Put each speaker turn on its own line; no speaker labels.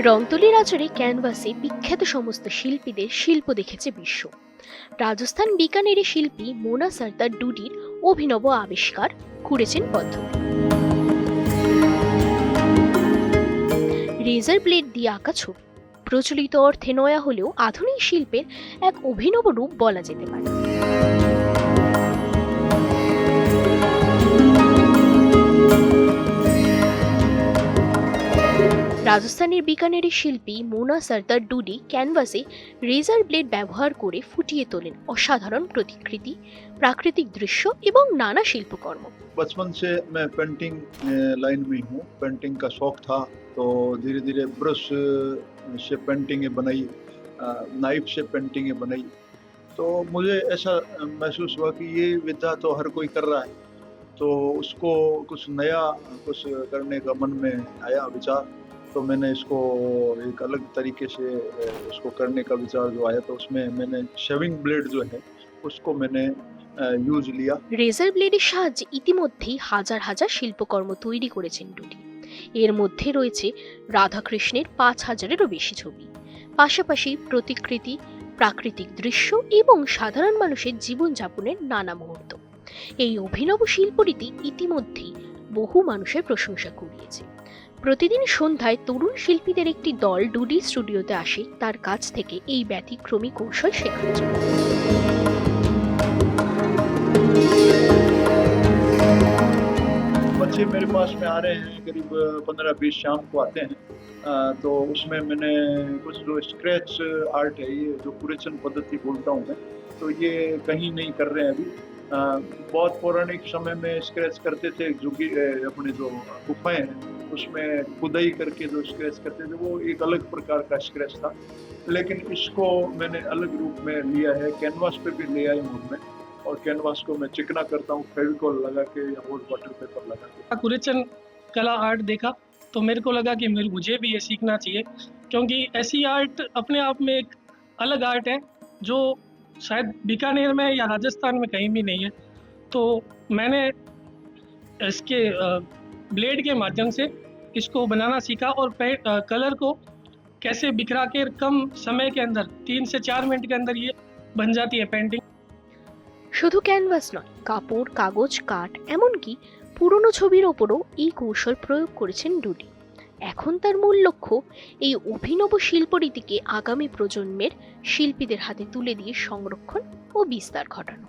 রংতুলির আচরে ক্যানভাসে বিখ্যাত সমস্ত শিল্পীদের শিল্প দেখেছে বিশ্ব। রাজস্থান বিকানেরি শিল্পী মোনা সর্দার ডুডির অভিনব আবিষ্কার করেছেন পদ্ধতি। রেজার ব্লেড দিয়ে আঁকা ছবি প্রচলিত অর্থে নয়া হলেও আধুনিক শিল্পের এক অভিনব রূপ বলা যেতে পারে। রাজস্থানের বিকানেরি শিল্পী মোনা সর্দার ডুডি ক্যানভাসে রেজার ব্লেড ব্যবহার করে ফুটিয়ে তোলেন অসাধারণ প্রতিকৃতি, প্রাকৃতিক দৃশ্য এবং নানা শিল্পকর্ম।
बचपन से मैं पेंटिंग लाइन में हूँ। पेंटिंग का शौक था, तो धीरे धीरे ब्रश से पेंटिंगें बनाई, नाइफ से पेंटिंगें बनाई। तो मुझे ऐसा महसूस हुआ कि ये विधा तो हर कोई कर रहा है, तो उसको कुछ नया कुछ करने का मन में आया विचार। तो मैंने इसको एक अलग तरीके से उसको करने का विचार जो आया, तो उसमें मैंने शेविंग ब्लेड जो है उसको मैंने यूज लिया।
রেজার ব্লেডের সাহায্যে ইতিমধ্যেই হাজার হাজার শিল্পকর্ম তৈরি করেছেন ডুডি। এর মধ্যে রয়েছে রাধাকৃষ্ণের ৫,০০০-এরও বেশি ছবি, পাশাপাশি প্রতিকৃতি, প্রাকৃতিক দৃশ্য এবং সাধারণ মানুষের জীবনযাপনের নানা মুহূর্ত। এই অভিনব শিল্পরীতি ইতিমধ্যেই বহু মানুষের প্রশংসা কুড়িয়েছে। প্রতিদিন সন্ধ্যায় তরুণ শিল্পীদের একটি দল ডুডি স্টুডিওতে আসে তার কাছ থেকে এই ব্যতিক্রমী কৌশল শেখার জন্য।
बच्चे मेरे पास में आ रहे हैं, करीब 15-20 शाम को आते हैं। तो उसमें मैंने कुछ जो स्क्रैच आर्ट है, ये जो कुरेचन पद्धति बोलता हूँ मैं, तो ये कहीं नहीं कर रहे हैं अभी। बहुत पौराणिक समय में स्क्रैच करते थे, जो कि अपने जो गुफाएं हैं उसमें खुदाई करके जो स्क्रैच करते थे, वो एक अलग प्रकार का स्क्रैच था। लेकिन इसको मैंने अलग रूप में लिया है, कैनवास पे भी ले आया हूँ मैं, और कैनवास को मैं चिकना करता हूँ फेविकॉल लगा के या और बटर पेपर लगा के।
कुरेचन कला आर्ट देखा तो मेरे को लगा कि मुझे भी ये सीखना चाहिए, क्योंकि ऐसी आर्ट अपने आप में एक अलग आर्ट है जो शायद बीकानेर में या राजस्थान में कहीं भी नहीं है। तो मैंने इसके ब्लेड के माध्यम से इसको बनाना सीखा और कलर को कैसे बिखरा के कम समय के अंदर 3 से 4 मिनट के अंदर ये बन जाती है पेंटिंग।
শুধু ক্যানভাস নয়, কাপড়, কাগজ, কাঠ, এমনকি পুরনো ছবির ওপরও এই কৌশল প্রয়োগ করেছেন ডুডি। এখন তার মূল লক্ষ্য এই অভিনব শিল্পরীতিকে আগামী প্রজন্মের শিল্পীদের হাতে তুলে দিয়ে সংরক্ষণ ও বিস্তার ঘটানো।